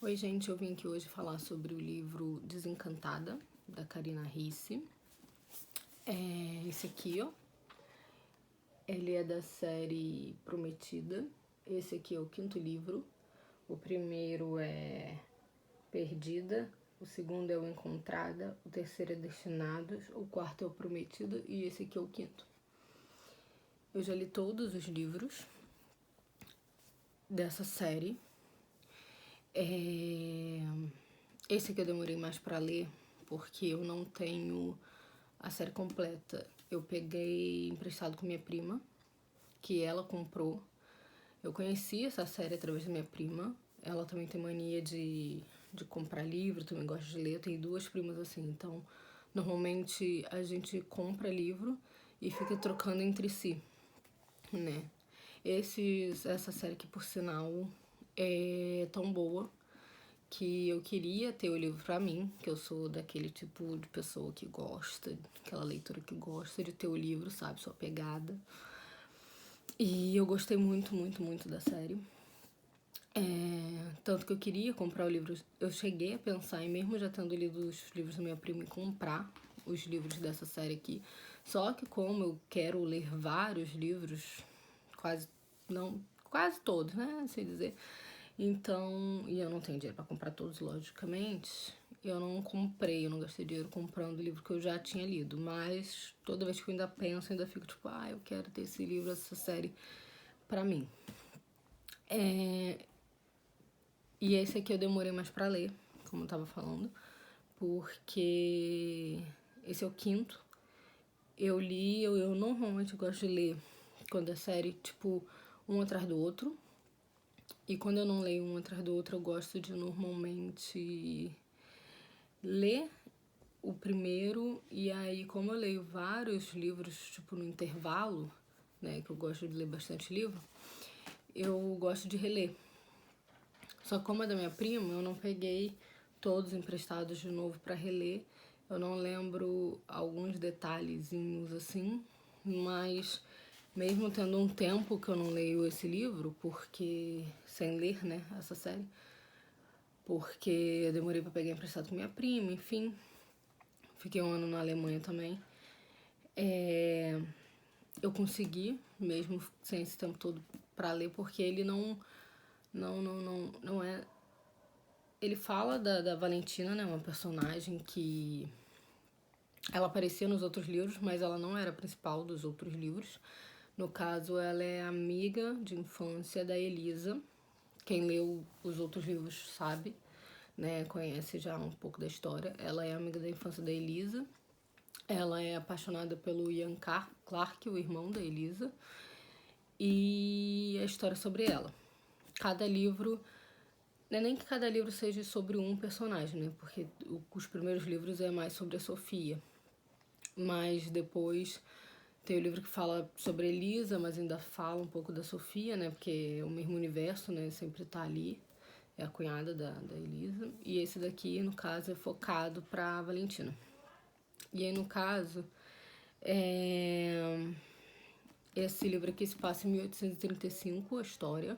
Oi, gente, eu vim aqui hoje falar sobre o livro Desencantada, da Karina Ricci. Esse aqui, ó, ele é da série Prometida. Esse aqui é o 5º livro. O primeiro é Perdida, o segundo é o Encontrada, o terceiro é Destinados, o quarto é o Prometida e esse aqui é o 5º. Eu já li todos os livros dessa série. Esse aqui eu demorei mais pra ler, porque eu não tenho a série completa. Eu peguei emprestado com minha prima, que ela comprou. Eu conheci essa série através da minha prima. Ela também tem mania de comprar livro, também gosta de ler. Eu tenho 2 primas assim, então normalmente a gente compra livro e fica trocando entre si, né? Essa série que, por sinal, é tão boa que eu queria ter o livro pra mim, que eu sou daquele tipo de pessoa que gosta, aquela leitora que gosta de ter o livro, sabe, sua pegada. E eu gostei muito, muito, muito da série. Tanto que eu queria comprar o livro, eu cheguei a pensar em, mesmo já tendo lido os livros da minha prima, em comprar os livros dessa série aqui. Só que como eu quero ler vários livros, quase todos, né, assim dizer. Então, e eu não tenho dinheiro pra comprar todos, logicamente, eu não comprei, eu não gastei dinheiro comprando o livro que eu já tinha lido. Mas toda vez que eu ainda penso, eu ainda fico tipo, eu quero ter esse livro, essa série pra mim. E esse aqui eu demorei mais pra ler, como eu tava falando, porque esse é o 5º. Eu normalmente gosto de ler quando é série, tipo, um atrás do outro. E quando eu não leio um atrás do outro, eu gosto de normalmente ler o primeiro. E aí, como eu leio vários livros, tipo, no intervalo, né, que eu gosto de ler bastante livro, eu gosto de reler. Só que como é da minha prima, eu não peguei todos emprestados de novo pra reler. Eu não lembro alguns detalhezinhos assim, mas mesmo tendo um tempo que eu não leio esse livro, porque sem ler, né, essa série, porque eu demorei pra pegar emprestado com minha prima, enfim. Fiquei um ano na Alemanha também. Eu consegui, mesmo sem esse tempo todo pra ler, porque ele não é... Ele fala da Valentina, né, uma personagem que ela aparecia nos outros livros, mas ela não era a principal dos outros livros. No caso, ela é amiga de infância da Elisa. Quem leu os outros livros sabe, né, conhece já um pouco da história. Ela é amiga da infância da Elisa. Ela é apaixonada pelo Ian Clarke, o irmão da Elisa. E a história é sobre ela. Cada livro... Não é nem que cada livro seja sobre um personagem, né? Porque os primeiros livros é mais sobre a Sofia. Mas depois tem o livro que fala sobre a Elisa, mas ainda fala um pouco da Sofia, né? Porque é o mesmo universo, né? Sempre tá ali. É a cunhada da Elisa. E esse daqui, no caso, é focado pra Valentina. E aí, no caso, esse livro aqui se passa em 1835, a história.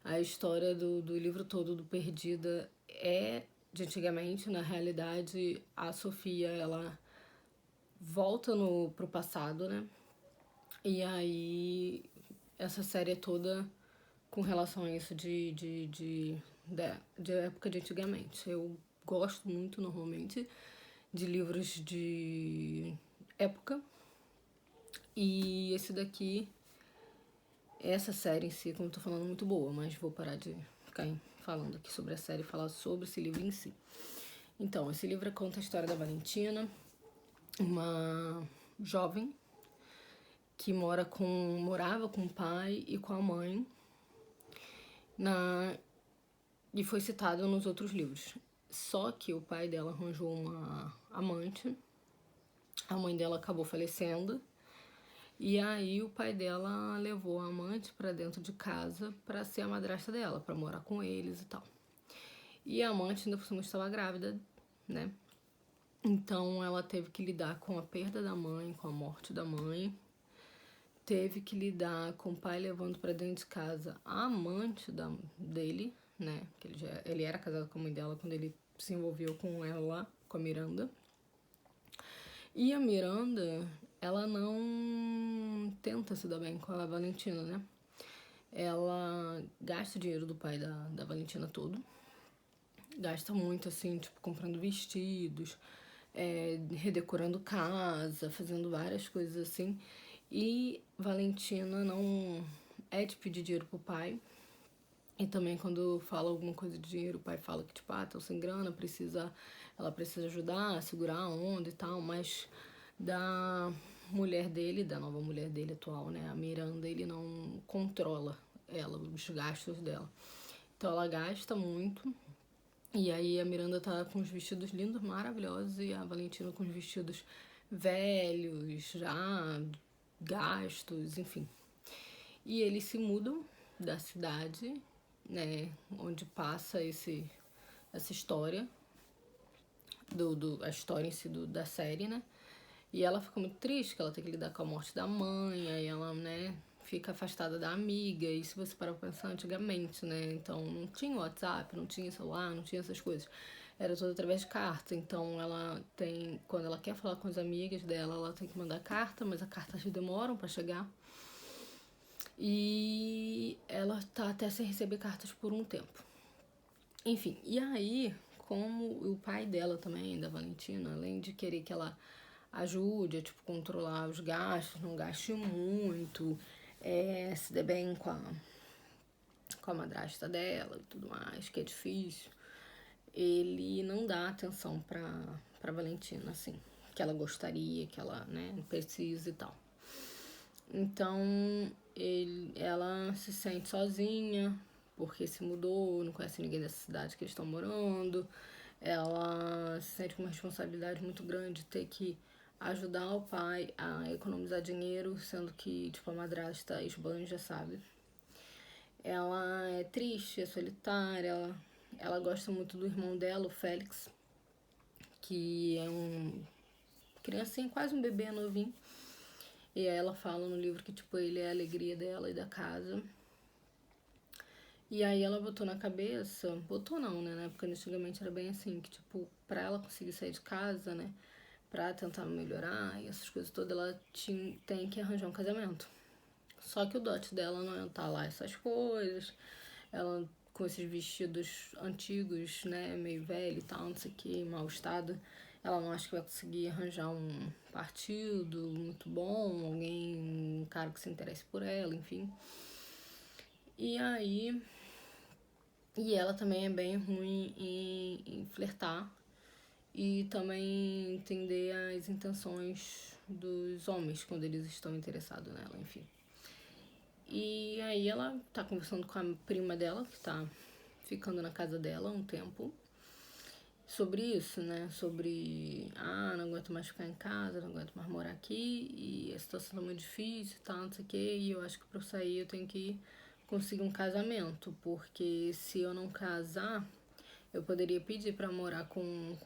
A história do livro todo do Perdida é de antigamente. Na realidade, a Sofia, ela volta pro passado, né? E aí, essa série é toda com relação a isso de época de antigamente. Eu gosto muito, normalmente, de livros de época. E esse daqui, essa série em si, como eu tô falando, é muito boa, mas vou parar de ficar falando aqui sobre a série e falar sobre esse livro em si. Então, esse livro conta a história da Valentina, uma jovem que morava com o pai e com a mãe, e foi citado nos outros livros. Só que o pai dela arranjou uma amante, a mãe dela acabou falecendo, e aí o pai dela levou a amante pra dentro de casa pra ser a madrasta dela, pra morar com eles e tal. E a amante ainda por cima estava grávida, né? Então ela teve que lidar com a perda da mãe, com a morte da mãe. Teve que lidar com o pai levando pra dentro de casa a amante dele, né? Que ele era casado com a mãe dela quando ele se envolveu com ela lá, com a Miranda. E a Miranda, ela não tenta se dar bem com a Valentina, né? Ela gasta o dinheiro do pai da Valentina todo. Gasta muito, assim, tipo, comprando vestidos, redecorando casa, fazendo várias coisas assim. E Valentina não é de pedir dinheiro pro pai. E também quando fala alguma coisa de dinheiro, o pai fala que, tipo, tô sem grana, ela precisa ajudar a segurar a onda e tal, mas da mulher dele, da nova mulher dele atual, né, a Miranda, ele não controla ela, os gastos dela. Então ela gasta muito, e aí a Miranda tá com os vestidos lindos, maravilhosos, e a Valentina com os vestidos velhos, já gastos, enfim. E eles se mudam da cidade, né, onde passa essa história, a história em si da série, né? E ela fica muito triste, que ela tem que lidar com a morte da mãe, aí ela, né, fica afastada da amiga, e se você parar pra pensar antigamente, né, então não tinha WhatsApp, não tinha celular, não tinha essas coisas, era tudo através de carta, então quando ela quer falar com as amigas dela, ela tem que mandar carta, mas as cartas demoram pra chegar, e ela tá até sem receber cartas por um tempo. Enfim, e aí, como o pai dela também, da Valentina, além de querer que ela ajude a, tipo, controlar os gastos, não gaste muito, se dê bem com a madrasta dela e tudo mais, que é difícil, ele não dá atenção pra Valentina, assim, que ela gostaria, que ela, né, precisa e tal. Então, ela se sente sozinha, porque se mudou, não conhece ninguém dessa cidade que eles estão morando. Ela se sente com uma responsabilidade muito grande de ter que ajudar o pai a economizar dinheiro, sendo que, tipo, a madrasta esbanja, sabe? Ela é triste, é solitária, ela gosta muito do irmão dela, o Félix, que é um criancinha, quase um bebê novinho. E aí ela fala no livro que, tipo, ele é a alegria dela e da casa. E aí ela botou na cabeça, botou não, né? Na época antigamente era bem assim, que, tipo, pra ela conseguir sair de casa, né? Pra tentar melhorar e essas coisas todas, ela tem que arranjar um casamento. Só que o dote dela não tá lá essas coisas. Ela com esses vestidos antigos, né? Meio velho e tal, não sei o que, mau estado. Ela não acha que vai conseguir arranjar um partido muito bom, um cara que se interesse por ela, enfim. E aí. E ela também é bem ruim em flertar e também entender as intenções dos homens quando eles estão interessados nela, enfim. E aí ela tá conversando com a prima dela, que tá ficando na casa dela há um tempo, sobre isso, né? Sobre, não aguento mais ficar em casa, não aguento mais morar aqui, e a situação tá muito difícil e tal, não sei o quê, e eu acho que pra eu sair eu tenho que conseguir um casamento, porque se eu não casar, eu poderia pedir pra morar com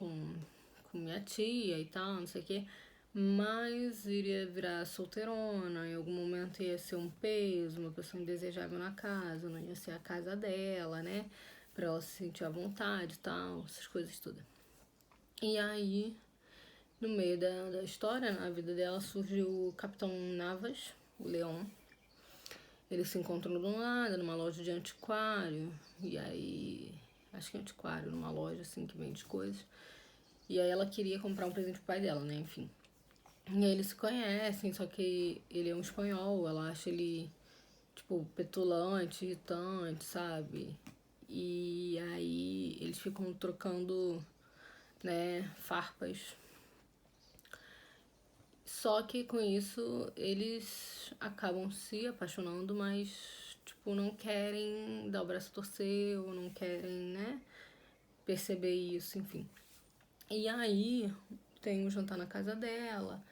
minha tia e tal, não sei o quê, mas iria virar solteirona, em algum momento ia ser um peso, uma pessoa indesejável na casa, não ia ser a casa dela, né? Pra ela se sentir à vontade e tal, essas coisas todas. E aí, no meio da história, na vida dela, surgiu o Capitão Navas, o Leão. Eles se encontram do nada, numa loja de antiquário, e aí, acho que é antiquário, numa loja assim que vende coisas. E aí ela queria comprar um presente pro pai dela, né, enfim. E aí eles se conhecem, só que ele é um espanhol, ela acha ele, tipo, petulante, irritante, sabe? E aí eles ficam trocando, né, farpas. Só que com isso eles acabam se apaixonando, mas, tipo, não querem dar o braço a torcer ou não querem, né, perceber isso, enfim. E aí tem um jantar na casa dela,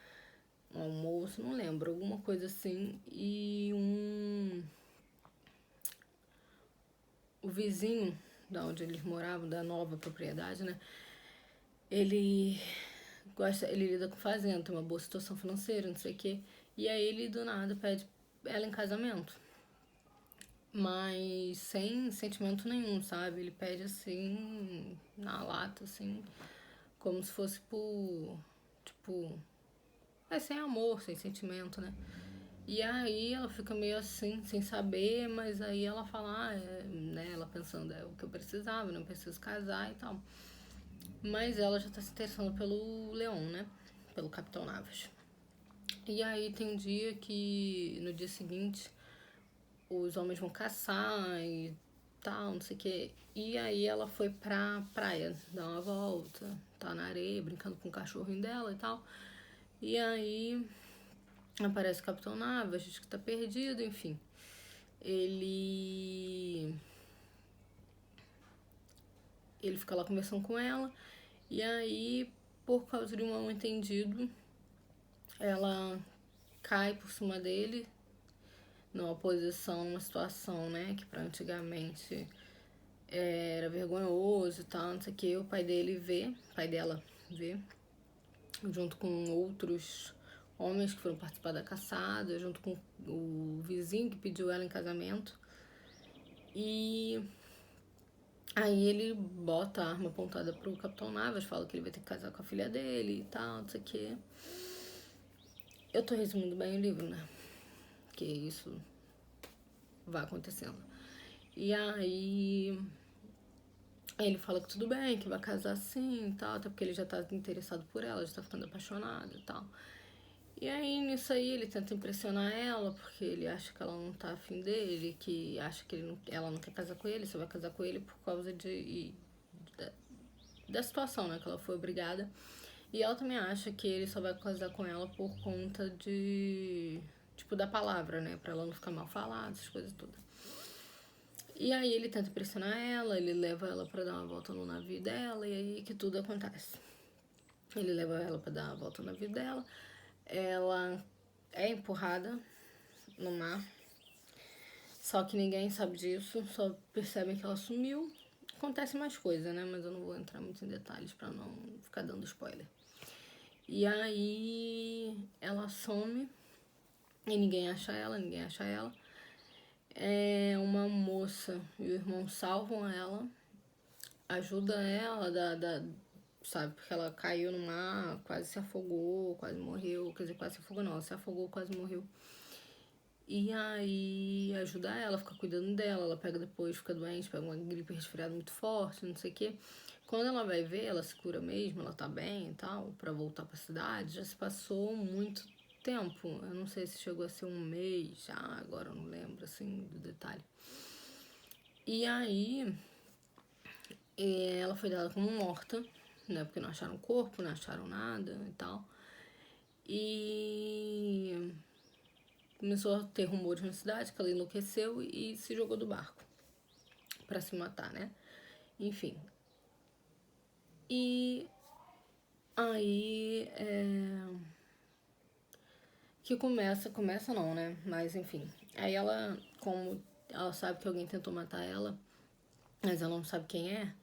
um almoço, não lembro, alguma coisa assim, e o vizinho da onde eles moravam, da nova propriedade, né? Ele ele lida com fazenda, tem uma boa situação financeira, não sei o quê. E aí ele do nada pede ela em casamento. mas sem sentimento nenhum, sabe? Ele pede assim, na lata, assim, como se fosse por, tipo, sem amor, sem sentimento, né? E aí ela fica meio assim, sem saber, mas aí ela fala, né, ela pensando, é o que eu precisava, não preciso casar e tal. Mas ela já tá se interessando pelo Leon, né? Pelo Capitão Navas. E aí tem um dia que, no dia seguinte, os homens vão caçar e tal, não sei o que. E aí ela foi pra praia, dar uma volta, tá na areia, brincando com o cachorrinho dela e tal. E aí aparece o Capitão Navas, diz que tá perdido, enfim. Ele ele fica lá conversando com ela. E aí, por causa de um mal entendido, ela cai por cima dele numa posição, numa situação, né, que pra antigamente era vergonhoso e tal, não sei o que. O pai dele vê, o pai dela vê, junto com outros homens que foram participar da caçada, junto com o vizinho que pediu ela em casamento. E aí ele bota a arma apontada pro Capitão Navas, fala que ele vai ter que casar com a filha dele e tal, não sei o que. Eu tô resumindo bem o livro, né? Que isso vai acontecendo. E aí ele fala que tudo bem, que vai casar sim e tal, até porque ele já tá interessado por ela, já tá ficando apaixonado e tal. E aí, nisso aí, ele tenta impressionar ela, porque ele acha que ela não tá afim dele, que acha que ela não quer casar com ele, só vai casar com ele por causa da, da situação, né, que ela foi obrigada. E ela também acha que ele só vai casar com ela por conta de, tipo, da palavra, né, pra ela não ficar mal falada, essas coisas todas. E aí ele tenta impressionar ela, ele leva ela pra dar uma volta no navio dela, e aí que tudo acontece. Ele leva ela pra dar uma volta no navio dela, ela é empurrada no mar, só que ninguém sabe disso, só percebem que ela sumiu. Acontece mais coisa, né? Mas eu não vou entrar muito em detalhes pra não ficar dando spoiler. E aí ela some e ninguém acha ela, ninguém acha ela. Uma moça e o irmão salvam ela, ajuda ela, sabe, porque ela caiu no mar, quase se afogou, quase morreu. Quer dizer, quase se afogou não, ela se afogou, quase morreu. E aí ajuda ela, fica cuidando dela, ela pega depois, fica doente, pega uma gripe resfriada muito forte, não sei o quê. Quando ela vai ver, ela se cura mesmo, ela tá bem e tal, pra voltar pra cidade, já se passou muito tempo. Eu não sei se chegou a ser um mês já, agora eu não lembro, assim, do detalhe. E aí, ela foi dada como morta, né, porque não acharam corpo, não acharam nada e tal. E começou a ter rumores na cidade que ela enlouqueceu e se jogou do barco pra se matar, né? Enfim. E aí que começa não, né? Mas enfim. Aí ela, como ela sabe que alguém tentou matar ela, mas ela não sabe quem é,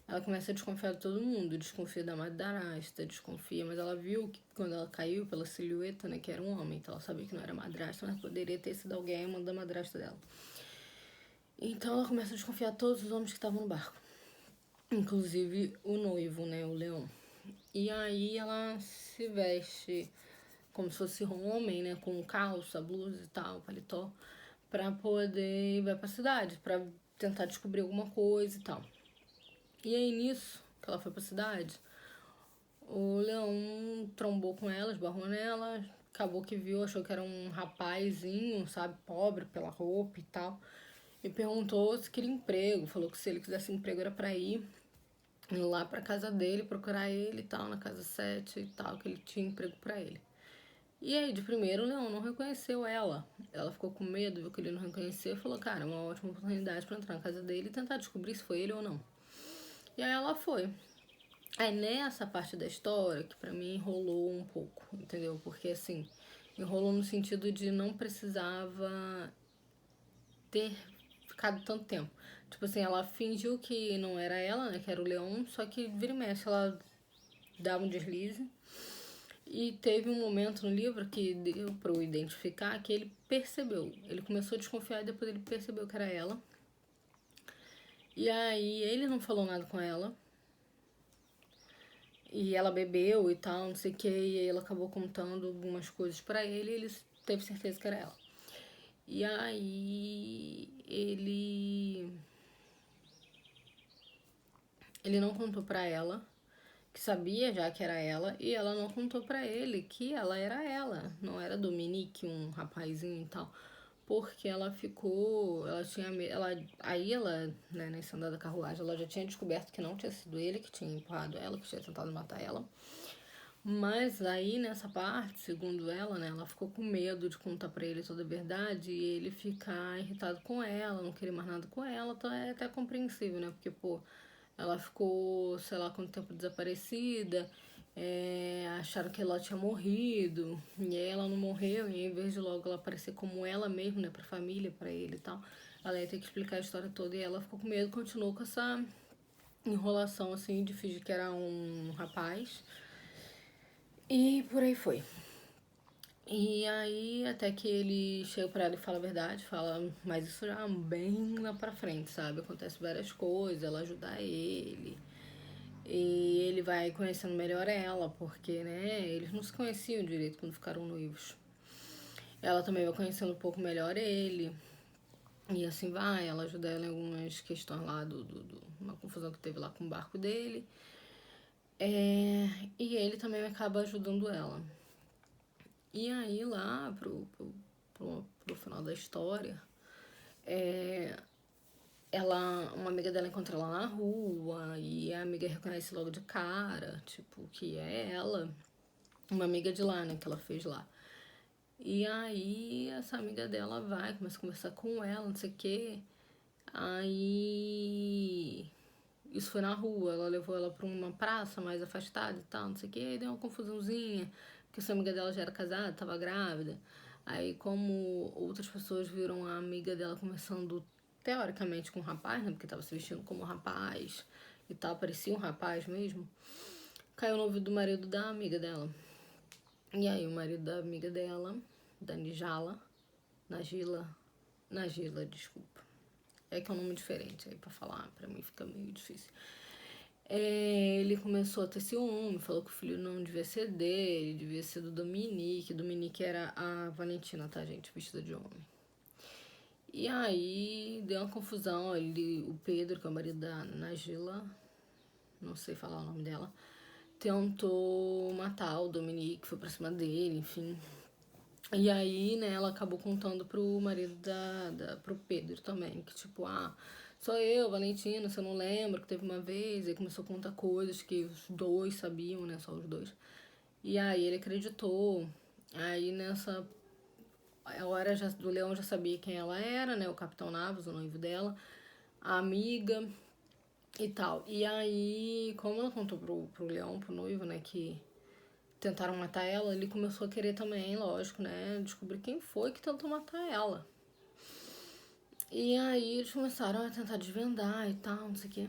ela começa a desconfiar de todo mundo, desconfia da madrasta, desconfia, mas ela viu que quando ela caiu pela silhueta, né, que era um homem, então ela sabia que não era madrasta, mas poderia ter sido alguém amando a madrasta dela. Então ela começa a desconfiar de todos os homens que estavam no barco, inclusive o noivo, né, o Leão. E aí ela se veste como se fosse homem, né, com calça, blusa e tal, paletó, pra poder ir pra cidade, pra tentar descobrir alguma coisa e tal. E aí nisso, que ela foi pra cidade, o Leão trombou com ela, esbarrou nela, acabou que viu, achou que era um rapazinho, sabe, pobre pela roupa e tal. E perguntou se queria emprego, falou que se ele quisesse emprego era pra ir lá pra casa dele, procurar ele e tal, na casa 7 e tal, que ele tinha emprego pra ele. E aí, de primeiro, o Leão não reconheceu ela. Ela ficou com medo, viu que ele não reconheceu e falou, cara, é uma ótima oportunidade pra entrar na casa dele e tentar descobrir se foi ele ou não. E aí ela foi. Aí nessa parte da história, que pra mim enrolou um pouco, entendeu? Porque assim, enrolou no sentido de não precisava ter ficado tanto tempo. Tipo assim, ela fingiu que não era ela, né? Que era o Leão, só que vira e mexe, ela dava um deslize. E teve um momento no livro que deu pra eu identificar que ele percebeu. Ele começou a desconfiar e depois ele percebeu que era ela. E aí ele não falou nada com ela. E ela bebeu e tal, não sei o que. E aí ela acabou contando algumas coisas pra ele e ele teve certeza que era ela. E aí ele não contou pra ela, que sabia já que era ela, e ela não contou pra ele que ela era ela, não era Dominique, um rapazinho e tal. Porque ela ficou, ela tinha, aí ela, né, nesse andar da carruagem, ela já tinha descoberto que não tinha sido ele que tinha empurrado ela, que tinha tentado matar ela. Mas aí nessa parte, segundo ela, né, ela ficou com medo de contar pra ele toda a verdade e ele ficar irritado com ela, não querer mais nada com ela, então é até compreensível, né? Porque, pô, ela ficou, sei lá, quanto tempo desaparecida, acharam que ela tinha morrido, e aí ela não morreu, e em vez de logo ela aparecer como ela mesma, né, pra família, pra ele e tal, ela ia ter que explicar a história toda e ela ficou com medo, continuou com essa enrolação, assim, de fingir que era um rapaz. E por aí foi. E aí, até que ele chega pra ela e fala a verdade, fala, mas isso já bem lá pra frente, sabe? Acontece várias coisas, ela ajuda ele. E ele vai conhecendo melhor ela, porque, né, eles não se conheciam direito quando ficaram noivos. Ela também vai conhecendo um pouco melhor ele. E assim vai, ela ajuda ela em algumas questões lá uma confusão que teve lá com o barco dele. E ele também acaba ajudando ela. E aí lá pro final da história, uma amiga dela encontra ela na rua e a amiga reconhece logo de cara, tipo, que é ela, uma amiga de lá, né, que ela fez lá. E aí essa amiga dela vai, começa a conversar com ela, não sei o quê. Aí isso foi na rua, ela levou ela pra uma praça mais afastada e tal, não sei o que, aí deu uma confusãozinha, porque essa amiga dela já era casada, tava grávida. Aí como outras pessoas viram a amiga dela conversando teoricamente com um rapaz, né, porque tava se vestindo como um rapaz e tal, parecia um rapaz mesmo, caiu no ouvido do marido da amiga dela. E aí o marido da amiga dela, da Nagila, Nagila, desculpa. É que é um nome diferente aí pra falar, pra mim fica meio difícil. Ele começou a ter ciúme, falou que o filho não devia ser dele, devia ser do Dominique. Dominique era a Valentina, tá, gente? Vestida de homem. E aí deu uma confusão. O Pedro, que é o marido da Nagila, não sei falar o nome dela, tentou matar o Dominique, foi pra cima dele, enfim. E aí, né, ela acabou contando pro marido pro Pedro também, que tipo, sou eu, Valentina, você não lembra que teve uma vez? Aí começou a contar coisas que os dois sabiam, né, só os dois. E aí ele acreditou. Aí nessa hora do Leão já sabia quem ela era, né, o Capitão Navas, o noivo dela, a amiga e tal. E aí, como ela contou pro Leão, pro noivo, né, que tentaram matar ela, ele começou a querer também, lógico, né, descobrir quem foi que tentou matar ela. E aí eles começaram a tentar desvendar e tal, não sei o quê.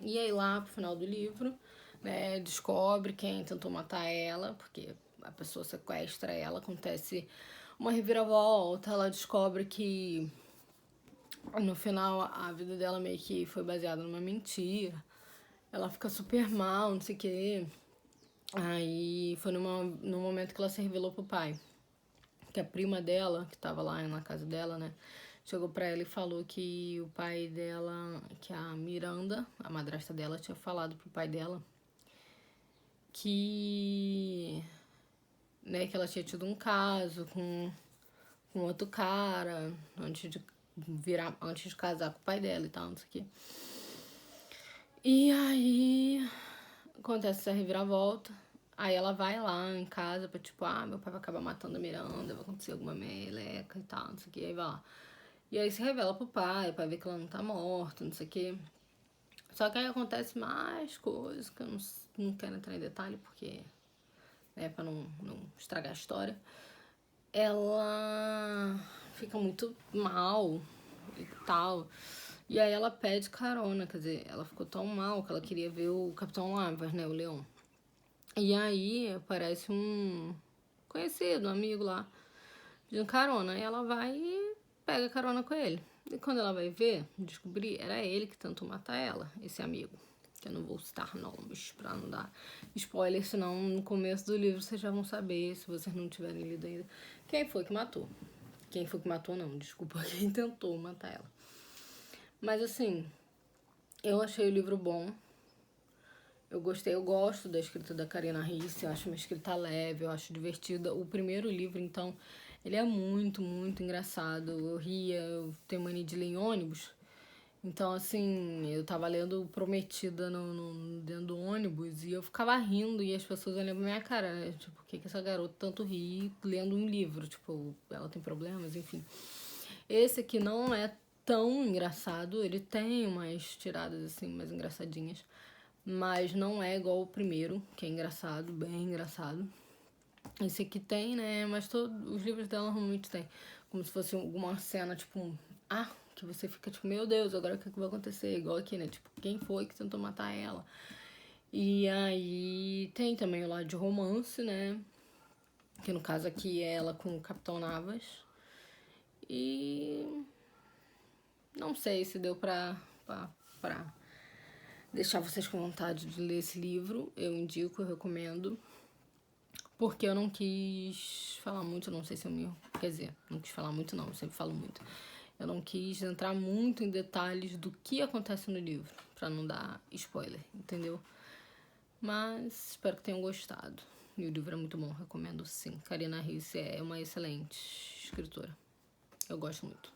E aí lá pro final do livro, né, descobre quem tentou matar ela, porque a pessoa sequestra ela, acontece uma reviravolta, ela descobre que no final a vida dela meio que foi baseada numa mentira. Ela fica super mal, não sei o quê. Aí foi no momento que ela se revelou pro pai. Que a prima dela, que tava lá na casa dela, né, chegou pra ela e falou que o pai dela, que a Miranda, a madrasta dela, tinha falado pro pai dela que, né, que ela tinha tido um caso com outro cara antes de casar com o pai dela e tal, não sei o quê. E aí acontece essa reviravolta. Aí ela vai lá em casa pra tipo, meu pai vai acabar matando a Miranda, vai acontecer alguma meleca e tal, não sei o que, aí vai lá. E aí se revela pro pai, o pai vê que ela não tá morta, não sei o que. Só que aí acontece mais coisas que eu não quero entrar em detalhe, porque, né, pra não estragar a história. Ela fica muito mal e tal. E aí ela pede carona, quer dizer, ela ficou tão mal que ela queria ver o Capitão Lavas, né, o leão. E aí aparece um conhecido, um amigo lá, de carona. E ela vai e pega carona com ele. E quando ela vai ver, descobrir, era ele que tentou matar ela, esse amigo. Que eu não vou citar nomes pra não dar spoiler, senão no começo do livro vocês já vão saber, se vocês não tiverem lido ainda, quem foi que matou. Quem foi que matou, não, desculpa, quem tentou matar ela. Mas assim, eu achei o livro bom. Eu gostei, eu gosto da escrita da Karina Ricci, eu acho uma escrita leve, eu acho divertida. O primeiro livro, então, ele é muito, muito engraçado. Eu ria, eu tenho mania de ler em ônibus. Então, assim, eu tava lendo Prometida dentro do ônibus e eu ficava rindo e as pessoas olhando pra minha cara, né? Tipo, por que essa garota tanto ri lendo um livro? Tipo, ela tem problemas, enfim. Esse aqui não é tão engraçado, ele tem umas tiradas, assim, mais engraçadinhas, mas não é igual o primeiro, que é engraçado, bem engraçado. Esse aqui tem, né? Mas todos os livros dela normalmente tem. Como se fosse alguma cena, tipo, que você fica tipo, meu Deus, agora o que vai acontecer? Igual aqui, né? Tipo, quem foi que tentou matar ela? E aí tem também o lado de romance, né? Que no caso aqui é ela com o Capitão Navas. E não sei se deu pra deixar vocês com vontade de ler esse livro. Eu indico, eu recomendo. Porque eu não quis falar muito, não sei se eu me... Quer dizer, não quis falar muito não, eu sempre falo muito. Eu não quis entrar muito em detalhes do que acontece no livro, pra não dar spoiler, entendeu? Mas espero que tenham gostado. E o livro é muito bom, recomendo sim. Karina Ricci é uma excelente escritora. Eu gosto muito.